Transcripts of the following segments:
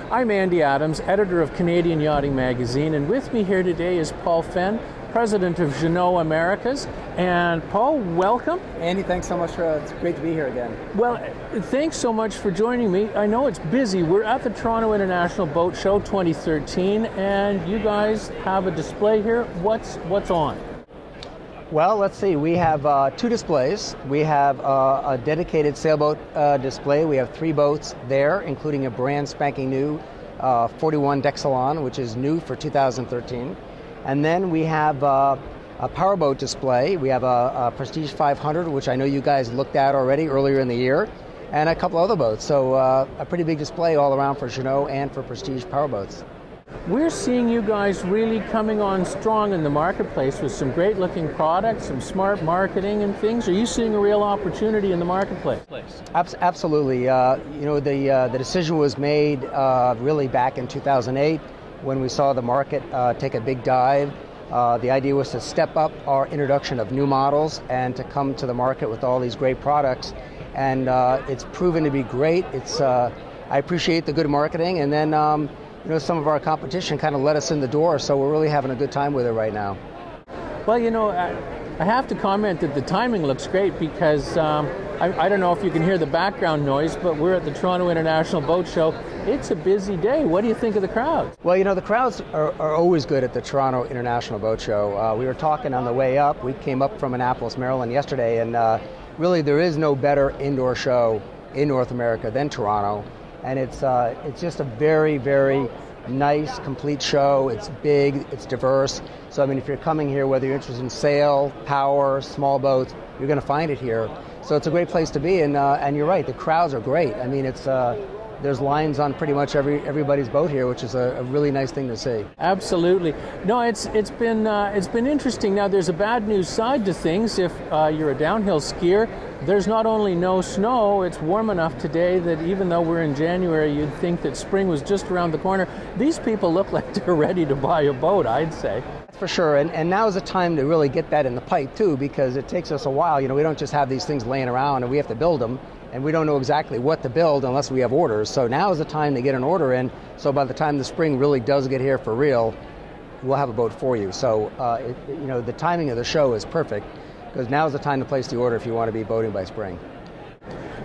I'm Andy Adams, editor of Canadian Yachting Magazine, and with me here today is Paul Fenn, president of Jeanneau Americas. And Paul, welcome. Andy, thanks so much. It's great to be here again. Well, thanks so much for joining me. I know it's busy. We're at the Toronto International Boat Show 2013, and you guys have a display here. What's on? Well, let's see. We have two displays. We have a dedicated sailboat display. We have three boats there, including a brand spanking new 41 deck salon, which is new for 2013. And then we have a powerboat display. We have a Prestige 500, which I know you guys looked at already earlier in the year, and a couple other boats. So a pretty big display all around for Jeanneau and for Prestige powerboats. We're seeing you guys really coming on strong in the marketplace with some great looking products, some smart marketing and things. Are you seeing a real opportunity in the marketplace? Absolutely. The decision was made really back in 2008 when we saw the market take a big dive. The idea was to step up our introduction of new models and to come to the market with all these great products. And it's proven to be great. I appreciate the good marketing, and then some of our competition kind of let us in the door, so we're really having a good time with it right now. Well, I have to comment that the timing looks great because I don't know if you can hear the background noise, but we're at the Toronto International Boat Show. It's a busy day. What do you think of the crowds? Well, the crowds are always good at the Toronto International Boat Show. We were talking on the way up. We came up from Annapolis, Maryland yesterday, and really there is no better indoor show in North America than Toronto. And it's just a very, very nice, complete show. It's big, it's diverse. So, if you're coming here, whether you're interested in sail, power, small boats, you're going to find it here. So it's a great place to be, and you're right, the crowds are great. There's lines on pretty much everybody's boat here, which is a really nice thing to see. Absolutely. No, it's been interesting. Now, there's a bad news side to things. If you're a downhill skier, there's not only no snow, it's warm enough today that even though we're in January, you'd think that spring was just around the corner. These people look like they're ready to buy a boat, I'd say. For sure, and now is the time to really get that in the pipe too, because it takes us a while. We don't just have these things laying around and we have to build them, and we don't know exactly what to build unless we have orders. So now is the time to get an order in, so by the time the spring really does get here for real, we'll have a boat for you. So the timing of the show is perfect, because now is the time to place the order if you want to be boating by spring.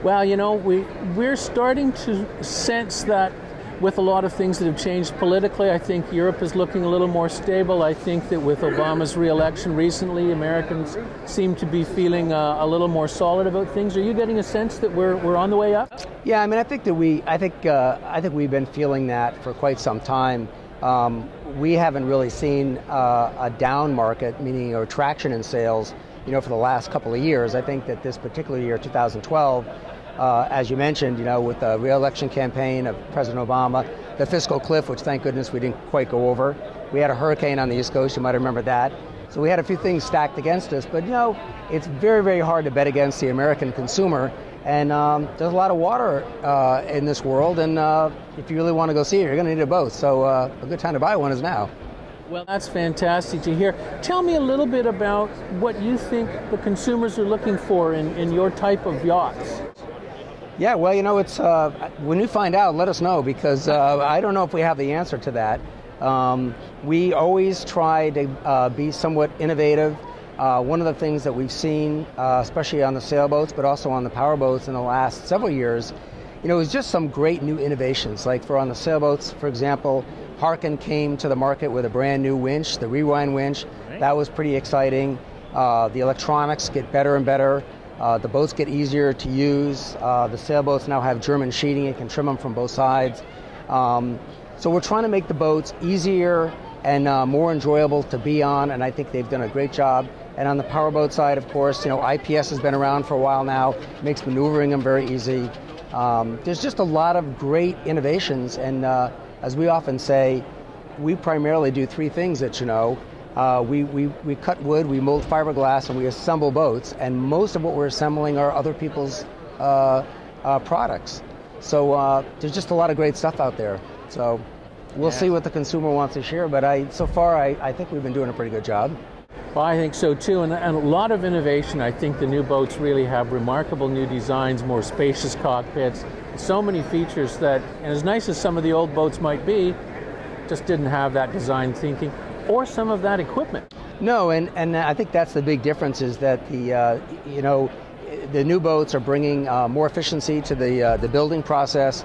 Well, we're starting to sense that with a lot of things that have changed politically. I think Europe is looking a little more stable. I think that with Obama's re-election recently, Americans seem to be feeling a little more solid about things. Are you getting a sense that we're on the way up? Yeah, I think we've been feeling that for quite some time. We haven't really seen a down market, meaning a retraction in sales, for the last couple of years. I think that this particular year, 2012, as you mentioned, with the re-election campaign of President Obama, the fiscal cliff, which thank goodness we didn't quite go over. We had a hurricane on the East Coast, you might remember that. So we had a few things stacked against us, but it's very, very hard to bet against the American consumer. And there's a lot of water in this world, and if you really want to go see it, you're going to need a boat. So a good time to buy one is now. Well, that's fantastic to hear. Tell me a little bit about what you think the consumers are looking for in your type of yachts. Yeah, well, it's when you find out, let us know, because I don't know if we have the answer to that. We always try to be somewhat innovative. One of the things that we've seen, especially on the sailboats, but also on the powerboats in the last several years, is just some great new innovations. Like on the sailboats, for example, Harken came to the market with a brand new winch, the Rewind winch. That was pretty exciting. The electronics get better and better. The boats get easier to use. The sailboats now have German sheeting. You can trim them from both sides. So we're trying to make the boats easier and more enjoyable to be on, and I think they've done a great job. And on the powerboat side, of course, IPS has been around for a while now. It makes maneuvering them very easy. There's just a lot of great innovations, and as we often say, we primarily do three things at Jeanneau. We cut wood, we mold fiberglass, and we assemble boats, and most of what we're assembling are other people's products. So there's just a lot of great stuff out there. So we'll see what the consumer wants to share, but so far I think we've been doing a pretty good job. Well, I think so too, and a lot of innovation. I think the new boats really have remarkable new designs, more spacious cockpits, so many features that, and as nice as some of the old boats might be, just didn't have that design thinking or some of that equipment. No, and I think that's the big difference, is that the new boats are bringing more efficiency to the building process.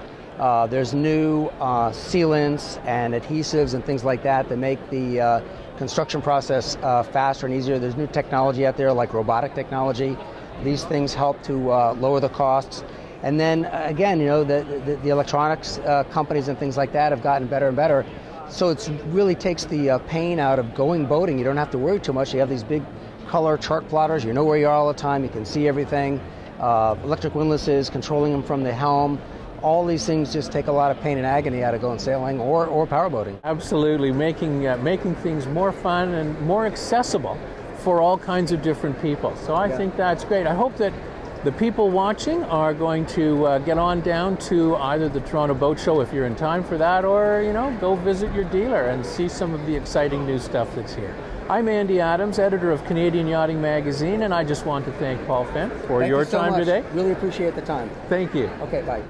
There's new sealants and adhesives and things like that make the construction process faster and easier. There's new technology out there like robotic technology. These things help to lower the costs. And then again, the electronics companies and things like that have gotten better and better. So it really takes the pain out of going boating. You don't have to worry too much. You have these big color chart plotters. You know where you are all the time. You can see everything. Electric windlasses, controlling them from the helm. All these things just take a lot of pain and agony out of going sailing or powerboating. Absolutely, making things more fun and more accessible for all kinds of different people. So I think that's great. I hope that the people watching are going to get on down to either the Toronto Boat Show if you're in time for that, or go visit your dealer and see some of the exciting new stuff that's here. I'm Andy Adams, editor of Canadian Yachting Magazine, and I just want to thank Paul Fenn for your time today. Really appreciate the time. Thank you. Okay, bye.